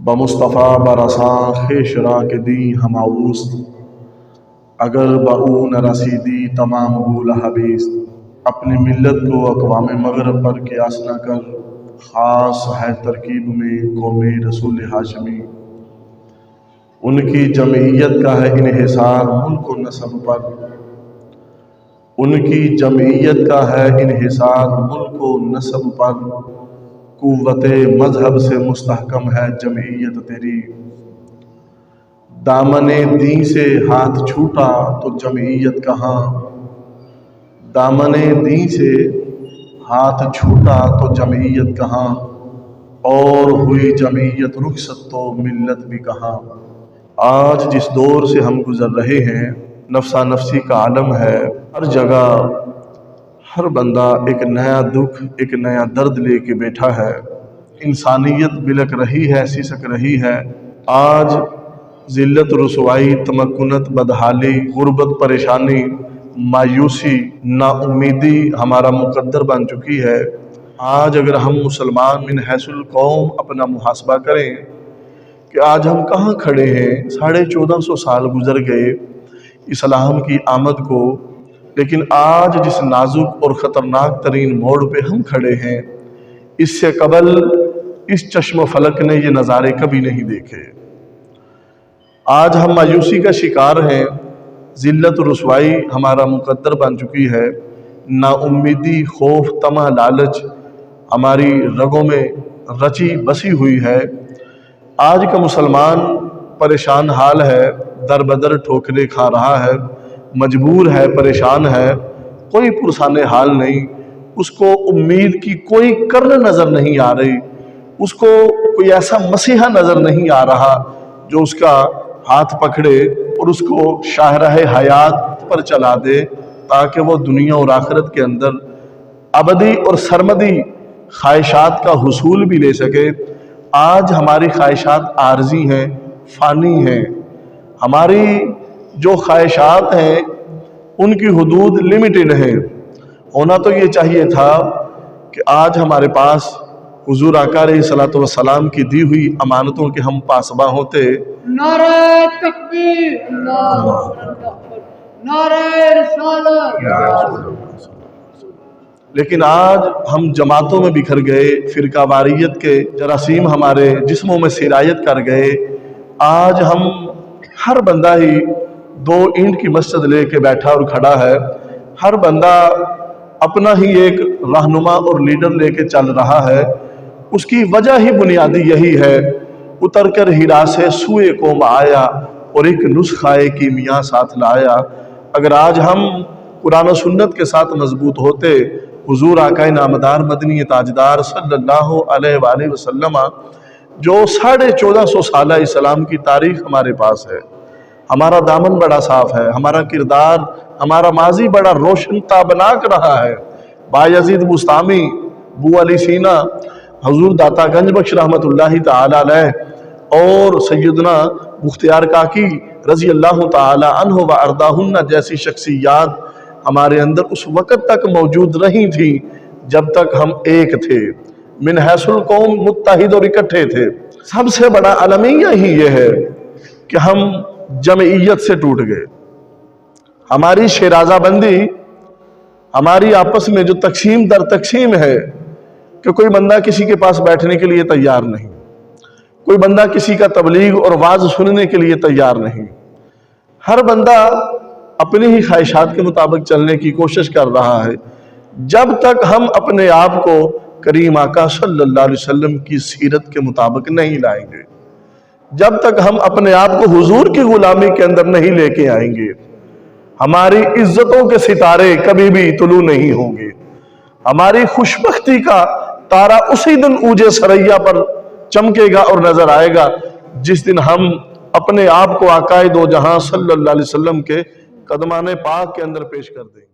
بمصطفیٰ برساں خیش را کے دی ہم آوست، اگر بہو نہ رسیدی تمام بول حبیست۔ اپنی ملت کو اقوام مغرب پر قیاس نہ کر، خاص ہے ترکیب میں قوم رسول ہاشمی۔ ان کی جمعیت کا ہے انحصار ملک و نسب پر، ان کی جمعیت کا ہے انحصار ملک و نسب پر۔ قوت مذہب سے مستحکم ہے جمعیت تیری، دامن دین سے ہاتھ چھوٹا تو جمعیت کہاں۔ دامن دین سے ہاتھ چھوٹا تو جمعیت کہاں، اور ہوئی جمعیت رخصت تو ملت بھی کہاں۔ آج جس دور سے ہم گزر رہے ہیں، نفسا نفسی کا عالم ہے۔ ہر جگہ ہر بندہ ایک نیا دکھ، ایک نیا درد لے کے بیٹھا ہے۔ انسانیت بلک رہی ہے، سسک رہی ہے۔ آج ذلت، رسوائی، تمکنت، بدحالی، غربت، پریشانی، مایوسی، نا امیدی ہمارا مقدر بن چکی ہے۔ آج اگر ہم مسلمان من حیث القوم اپنا محاسبہ کریں کہ آج ہم کہاں کھڑے ہیں۔ 1450 سال گزر گئے اسلام کی آمد کو، لیکن آج جس نازک اور خطرناک ترین موڑ پہ ہم کھڑے ہیں، اس سے قبل اس چشم و فلک نے یہ نظارے کبھی نہیں دیکھے۔ آج ہم مایوسی کا شکار ہیں، ذلت و رسوائی ہمارا مقدر بن چکی ہے، نا امیدی، خوف، طمع، لالچ ہماری رگوں میں رچی بسی ہوئی ہے۔ آج کا مسلمان پریشان حال ہے، در بدر ٹھوکریں کھا رہا ہے، مجبور ہے، پریشان ہے، کوئی پرسان حال نہیں۔ اس کو امید کی کوئی کرن نظر نہیں آ رہی، اس کو کوئی ایسا مسیحا نظر نہیں آ رہا جو اس کا ہاتھ پکڑے اور اس کو شاہراہ حیات پر چلا دے، تاکہ وہ دنیا اور آخرت کے اندر ابدی اور سرمدی خواہشات کا حصول بھی لے سکے۔ آج ہماری خواہشات عارضی ہیں، فانی ہیں۔ ہماری جو خواہشات ہیں ان کی حدود لیمیٹڈ ہیں۔ ہونا تو یہ چاہیے تھا کہ آج ہمارے پاس حضور آقا علیہ الصلوۃ والسلام کی دی ہوئی امانتوں کے ہم پاسباں ہوتے۔ نعرہ تکبیر، اللہ اکبر، نعرہ رسالت۔ لیکن آج ہم جماعتوں میں بکھر گئے، فرقہ واریت کے جراثیم ہمارے جسموں میں سرایت کر گئے۔ آج ہم ہر بندہ ہی 2 اینٹ کی مسجد لے کے بیٹھا اور کھڑا ہے، ہر بندہ اپنا ہی ایک رہنما اور لیڈر لے کے چل رہا ہے۔ اس کی وجہ ہی بنیادی یہی ہے، اتر کر ہیرا سے سوئے قوم آیا اور ایک نسخہ کیمیا ساتھ لایا۔ اگر آج ہم قرآن و سنت کے ساتھ مضبوط ہوتے، حضور آقا نامدار مدنی تاجدار صلی اللہ علیہ وآلہ وسلم جو 1450 سالہ اسلام کی تاریخ ہمارے پاس ہے، ہمارا دامن بڑا صاف ہے، ہمارا کردار، ہمارا ماضی بڑا روشن تابناک رہا ہے۔ بایزید بستامی، بو علی سینا، حضور داتا گنج بخش رحمت اللہ تعالی علیہ اور سیدنا مختیار کاکی رضی اللہ تعالی عنہ و ارضاہن جیسی شخصیات ہمارے اندر اس وقت تک موجود رہی تھی جب تک ہم ایک تھے، من حیث القوم متحد اور اکٹھے تھے۔ سب سے بڑا المیہ ہی یہ ہے کہ ہم جمعیت سے ٹوٹ گئے۔ ہماری شیرازہ بندی، ہماری آپس میں جو تقسیم در تقسیم ہے کہ کوئی بندہ کسی کے پاس بیٹھنے کے لیے تیار نہیں، کوئی بندہ کسی کا تبلیغ اور واعظ سننے کے لیے تیار نہیں۔ ہر بندہ اپنی ہی خواہشات کے مطابق چلنے کی کوشش کر رہا ہے۔ جب تک ہم اپنے آپ کو کریم آقا صلی اللہ علیہ وسلم کی سیرت کے مطابق نہیں لائیں گے، جب تک ہم اپنے آپ کو حضور کی غلامی کے اندر نہیں لے کے آئیں گے، ہماری عزتوں کے ستارے کبھی بھی طلوع نہیں ہوں گے۔ ہماری خوشبختی کا تارا اسی دن اوجے سریا پر چمکے گا اور نظر آئے گا جس دن ہم اپنے آپ کو آقائے دو جہاں صلی اللہ علیہ وسلم کے قدمان پاک کے اندر پیش کر دیں گے۔